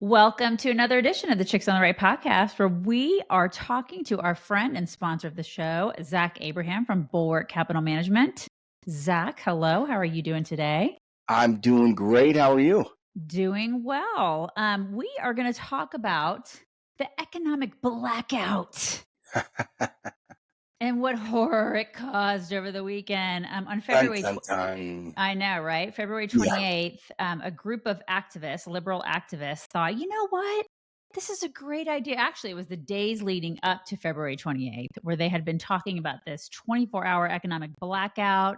Welcome to another edition of the Chicks on the Right podcast, where we are talking to our friend and sponsor of the show, Zach Abraham from Bulwark Capital Management. Zach, hello. How are you doing today? I'm doing great. How are you? Doing well. We are going to talk about the economic blackout and what horror it caused over the weekend. On Dun, February, dun, dun. I know, right? February Yeah. 28th, a group of activists, liberal activists, thought, you know what? This is a great idea. Actually, it was the days leading up to February 28th, where they had been talking about this 24-hour economic blackout.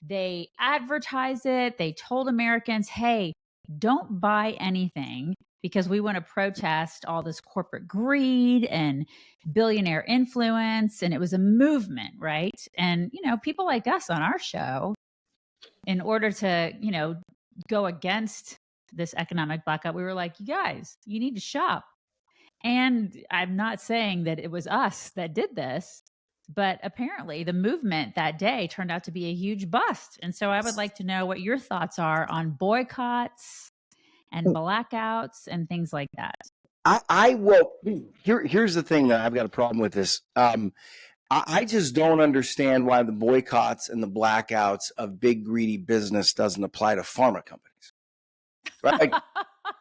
They advertised it. They told Americans, hey, don't buy anything because we want to protest all this corporate greed and billionaire influence. And it was a movement, right? And, people like us on our show, in order to, go against this economic blackout, we were like, you guys, you need to shop. And I'm not saying that it was us that did this, but apparently the movement that day turned out to be a huge bust. And so I would like to know what your thoughts are on boycotts and blackouts and things like that. I will. Here's the thing that I've got a problem with this. I just don't understand why the boycotts and the blackouts of big greedy business doesn't apply to pharma companies. Right?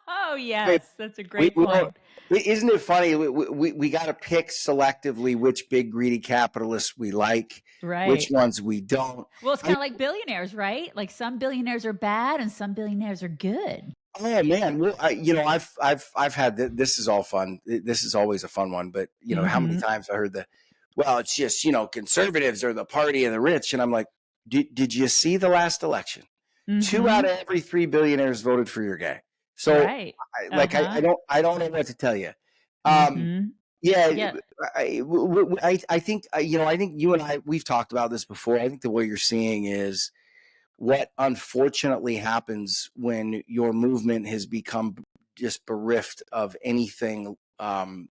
Oh, yes. That's a great we point. Isn't it funny? We got to pick selectively which big greedy capitalists we like, Right. which ones we don't. Well, it's kind of like billionaires, right? Like some billionaires are bad and some billionaires are good. Oh man, well, I've had this is all fun. This is always a fun one, but how many times I heard well, it's just conservatives are the party of the rich, and I'm like, did you see the last election? 2 out of every 3 billionaires voted for your guy. So, right. I don't know what to tell you. Yeah, I think I think you and I we've talked about this before. I think the way you're seeing is what unfortunately happens when your movement has become just bereft of anything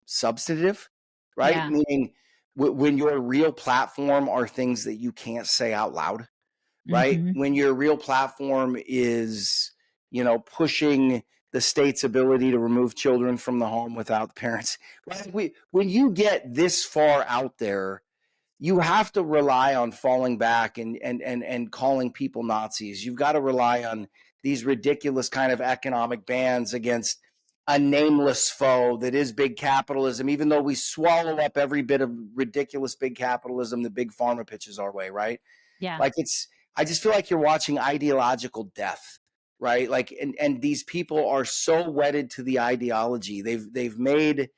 substantive, right? Yeah. Meaning when your real platform are things that you can't say out loud, right? When your real platform is, pushing the state's ability to remove children from the home without the parents, right? When you get this far out there, you have to rely on falling back and calling people Nazis. You've got to rely on these ridiculous kind of economic bans against a nameless foe that is big capitalism, even though we swallow up every bit of ridiculous big capitalism that big pharma pitches our way, right? Yeah. Like I just feel like you're watching ideological death, right? Like, and these people are so wedded to the ideology. They've made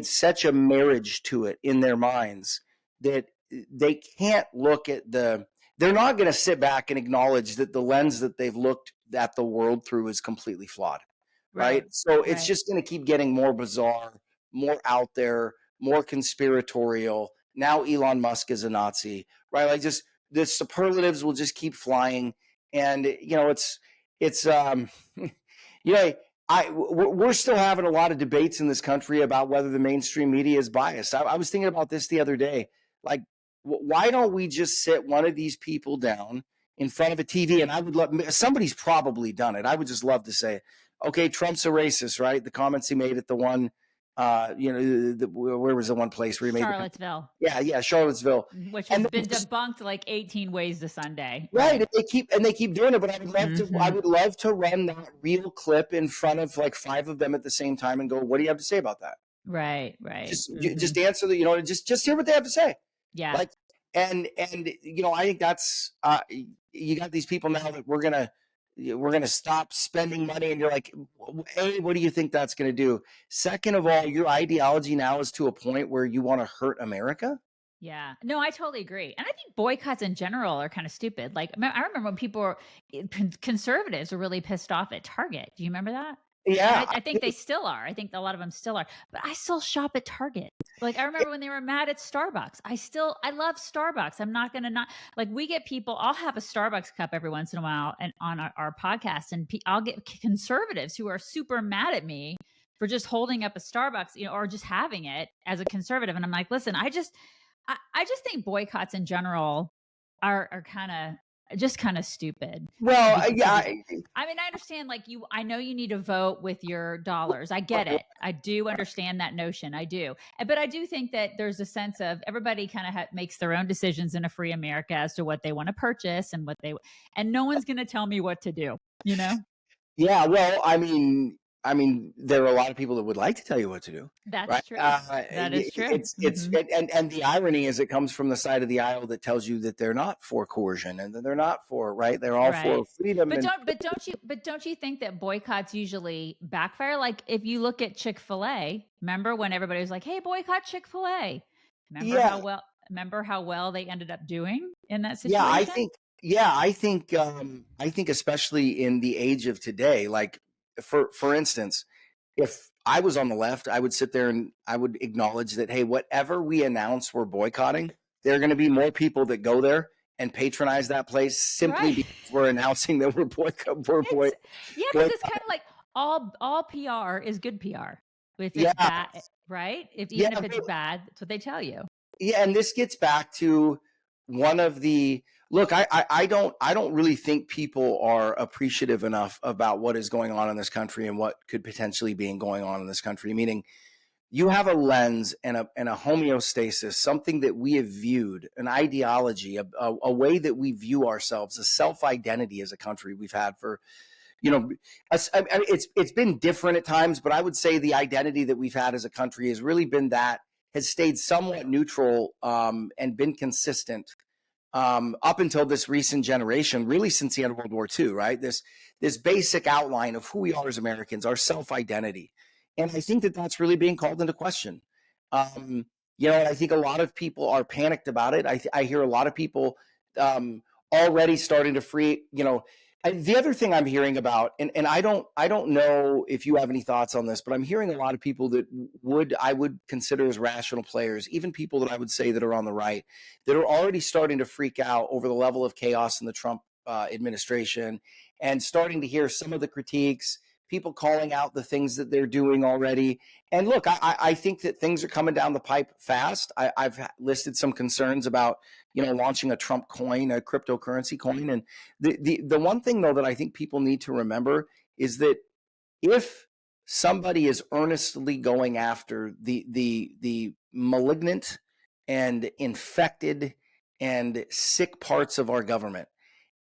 such a marriage to it in their minds that they can't look at they're not going to sit back and acknowledge that the lens that they've looked at the world through is completely flawed. Right. So it's just going to keep getting more bizarre, more out there, more conspiratorial. Now Elon Musk is a Nazi, right? Like just the superlatives will just keep flying. And, it's we're still having a lot of debates in this country about whether the mainstream media is biased. I was thinking about this the other day. Like, why don't we just sit one of these people down in front of a TV? And I would love, somebody's probably done it. I would just love to say, okay, Trump's a racist, right? The comments he made at the one, where was the one place where he made Charlottesville. Yeah, Charlottesville, which has been debunked like 18 ways to Sunday. Right. And they keep doing it, but I would love to run that real clip in front of like 5 of them at the same time and go, what do you have to say about that? Right. Just answer the, just hear what they have to say. Yeah. Like, and I think that's, you got these people now that we're going to stop spending money. And you're like, A, what do you think that's going to do? Second of all, your ideology now is to a point where you want to hurt America. Yeah. No, I totally agree. And I think boycotts in general are kind of stupid. Like, I remember when people were, conservatives were really pissed off at Target. Do you remember that? Yeah. I think they still are. I think a lot of them still are. But I still shop at Target. Like, I remember when they were mad at Starbucks. I love Starbucks. I'm not going to not, like, we get people, I'll have a Starbucks cup every once in a while and on our podcast, and I'll get conservatives who are super mad at me for just holding up a Starbucks, or just having it as a conservative. And I'm like, listen, I just think boycotts in general are kind of just kind of stupid Well, to yeah, do that. I mean, I understand, like, I know you need to vote with your dollars. I get it. I do understand that notion. I do. But I do think that there's a sense of everybody kind of makes their own decisions in a free America as to what they want to purchase and and no one's going to tell me what to do, you know? yeah. Well, I mean, there are a lot of people that would like to tell you what to do, right? That's true. That is true. It's and the irony is it comes from the side of the aisle that tells you that they're not for coercion and that they're not for, right. They're all for Right. freedom But and don't you think that boycotts usually backfire? Like if you look at Chick-fil-A, remember when everybody was like, "Hey, boycott Chick-fil-A." yeah, Remember how well they ended up doing in that yeah. situation? I think especially in the age of today, like for instance, if I was on the left, I would sit there and I would acknowledge that, hey, whatever we announce we're boycotting, there are going to be more people that go there and patronize that place simply Right. because we're announcing that we're boycott. It's yeah, because Boycott. it's kind of like all PR is good PR. If Yeah, it's bad, right? If yeah, even if it's bad, that's what they tell you. yeah. And this gets back to one of the look. I don't really think people are appreciative enough about what is going on in this country and what could potentially be going on in this country. Meaning, you have a lens and a homeostasis, something that we have viewed, an ideology, a way that we view ourselves, a self-identity as a country we've had for, it's been different at times, but I would say the identity that we've had as a country has really been that has stayed somewhat neutral and been consistent up until this recent generation, really since the end of World War II, right? This basic outline of who we are as Americans, our self identity, and I think that that's really being called into question. Um, and I think a lot of people are panicked about it. I hear a lot of people um, already starting to free. The other thing I'm hearing about, and I don't know if you have any thoughts on this, but I'm hearing a lot of people that I would consider as rational players, even people that I would say that are on the right, that are already starting to freak out over the level of chaos in the Trump administration and starting to hear some of the critiques, people calling out the things that they're doing already. And look, I think that things are coming down the pipe fast. I've listed some concerns about launching a Trump coin, a cryptocurrency coin. And the one thing though that I think people need to remember is that if somebody is earnestly going after the malignant and infected and sick parts of our government,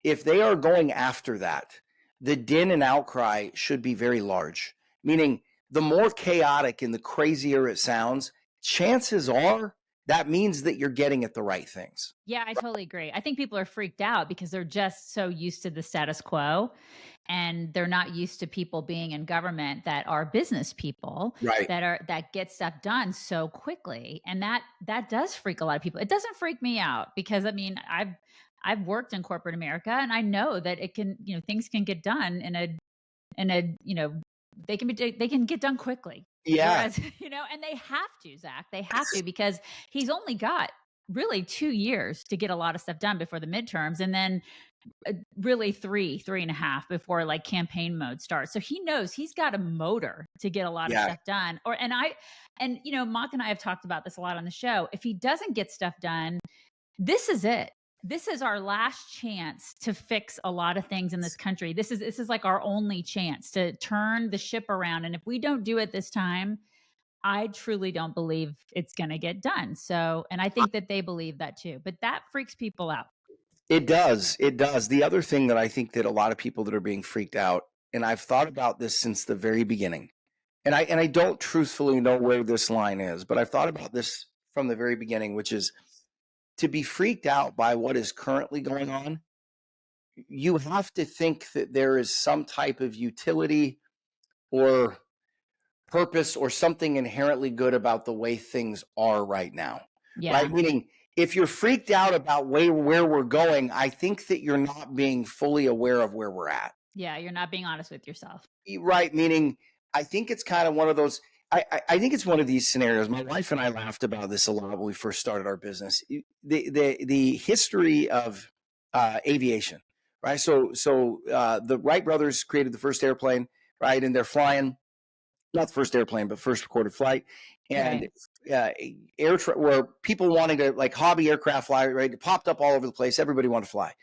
if they are going after that, the din and outcry should be very large. Meaning, the more chaotic and the crazier it sounds, chances are that means that you're getting at the right things. Yeah, I totally agree. I think people are freaked out because they're just so used to the status quo and they're not used to people being in government that are business people Right. that get stuff done so quickly. And that does freak a lot of people. It doesn't freak me out because I mean, I've worked in corporate America and I know that it can, things can get done they can get done quickly. Yeah. Whereas, and they have to, Zach, they have to because he's only got really 2 years to get a lot of stuff done before the midterms. And then really three and a half before like campaign mode starts. So he knows he's got a motor to get a lot of Yeah. stuff done. Mock and I have talked about this a lot on the show. If he doesn't get stuff done, this is it. This is our last chance to fix a lot of things in this country. This is like our only chance to turn the ship around. And if we don't do it this time, I truly don't believe it's going to get done. So, and I think that they believe that too, but that freaks people out. It does. It does. The other thing that I think that a lot of people that are being freaked out, and I've thought about this since the very beginning, and I don't truthfully know where this line is, but I've thought about this from the very beginning, which is to be freaked out by what is currently going on. You have to think that there is some type of utility or purpose or something inherently good about the way things are right now. Yeah. Right? Meaning, if you're freaked out about where we're going, I think that you're not being fully aware of where we're at. Yeah. You're not being honest with yourself. Right. Meaning, I think it's kind of one of those. I think it's one of these scenarios. My wife and I laughed about this a lot when we first started our business. The history of aviation, right? So the Wright brothers created the first airplane, right? And they're flying, not the first airplane, but first recorded flight. And Right. where people wanting to like hobby aircraft fly, right? It popped up all over the place. Everybody wanted to fly.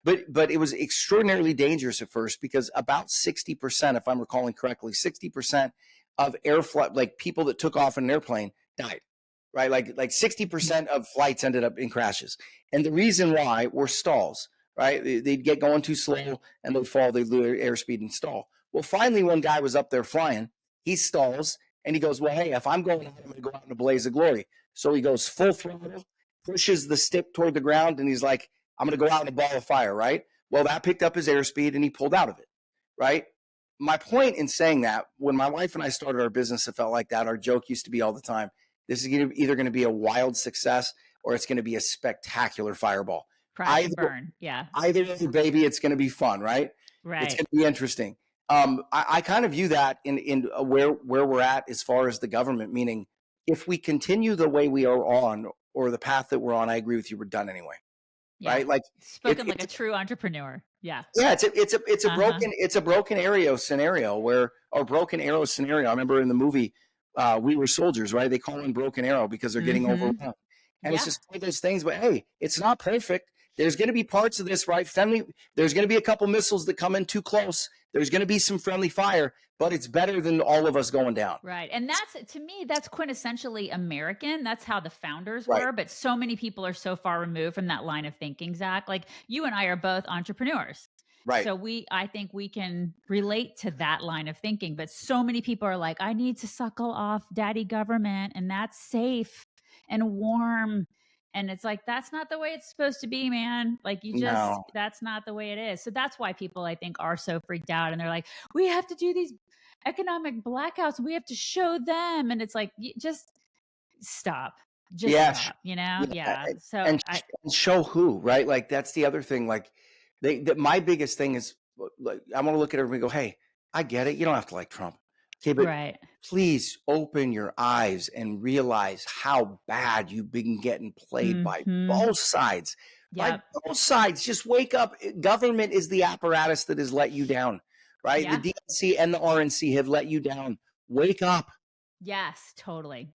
But it was extraordinarily dangerous at first because about 60%, if I'm recalling correctly, 60% of air flight, like people that took off in an airplane, died. Right, like 60% of flights ended up in crashes, and the reason why were stalls. Right, they'd get going too slow and they'd fall, they'd lose airspeed and stall. Well, finally, one guy was up there flying. He stalls and he goes, "Well, hey, if I'm going out, I'm going to go out in a blaze of glory." So he goes full throttle, pushes the stick toward the ground, and he's like, "I'm going to go out in a ball of fire." Right. Well, that picked up his airspeed and he pulled out of it. Right. My point in saying that, when my wife and I started our business, it felt like that. Our joke used to be all the time, this is either going to be a wild success or it's going to be a spectacular fireball. Crash and burn. Yeah. Either way, baby, it's going to be fun, right? Right. It's going to be interesting. I kind of view that in where we're at as far as the government, meaning if we continue the way we are on or the path that we're on, I agree with you, we're done anyway. Yeah. Right? Like spoken like a true entrepreneur. Yeah. Yeah, it's a broken arrow scenario I remember in the movie We Were Soldiers, right? They call him Broken Arrow because they're getting overwhelmed. And it's just one of those things, but hey, it's not perfect. There's going to be parts of this, right? There's going to be a couple missiles that come in too close. There's going to be some friendly fire, but it's better than all of us going down. Right. And to me, that's quintessentially American. That's how the founders were. But so many people are so far removed from that line of thinking, Zach. Like you and I are both entrepreneurs. Right. So I think we can relate to that line of thinking. But so many people are like, I need to suckle off daddy government, and that's safe and warm. And it's like, that's not the way it's supposed to be, man. Like that's not the way it is. So that's why people, I think, are so freaked out. And they're like, we have to do these economic blackouts. We have to show them. And it's like, just stop. Stop, you know? Yeah. So and show who, right? Like, that's the other thing. Like my biggest thing is, like, I want to look at everybody and go, hey, I get it. You don't have to like Trump. Okay, but please open your eyes and realize how bad you've been getting played by both sides. By both sides. Just wake up. Government is the apparatus that has let you down, right? Yeah. The DNC and the RNC have let you down. Wake up. Yes, totally.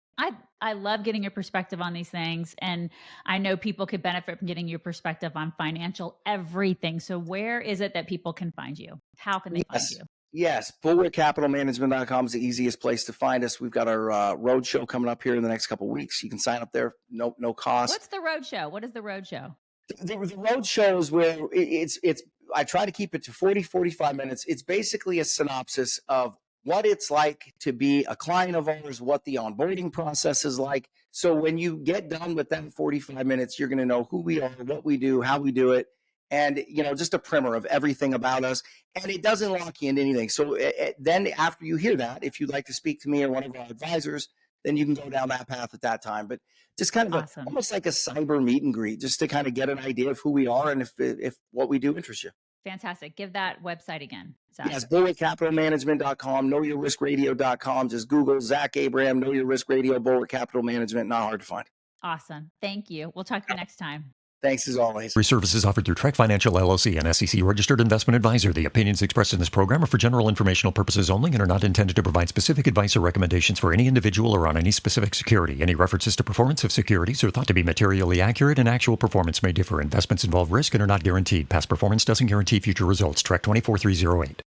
I love getting your perspective on these things. And I know people could benefit from getting your perspective on financial everything. So where is it that people can find you? How can they find you? Yes, bulwarkcapitalmanagement.com is the easiest place to find us. We've got our road show coming up here in the next couple of weeks. You can sign up there, no cost. What's the road show? What is the road show? The road show is where it's. I try to keep it to 40, 45 minutes. It's basically a synopsis of what it's like to be a client of ours, what the onboarding process is like. So when you get done with that 45 minutes, you're going to know who we are, what we do, how we do it. And, just a primer of everything about us. And it doesn't lock you into anything. So then after you hear that, if you'd like to speak to me or one of our advisors, then you can go down that path at that time. But just kind of almost like a cyber meet and greet, just to kind of get an idea of who we are and if what we do interests you. Fantastic. Give that website again. Zach. Yes, boycottsmanagement.com, knowyourriskradio.com. Just Google Zach Abraham, Know Your Risk Radio, Bulwark Capital Management. Not hard to find. Awesome. Thank you. We'll talk to you next time. Thanks as always. Services offered through Trek Financial LLC, an SEC registered investment advisor. The opinions expressed in this program are for general informational purposes only and are not intended to provide specific advice or recommendations for any individual or on any specific security. Any references to performance of securities are thought to be materially accurate, and actual performance may differ. Investments involve risk and are not guaranteed. Past performance doesn't guarantee future results. Trek 24308.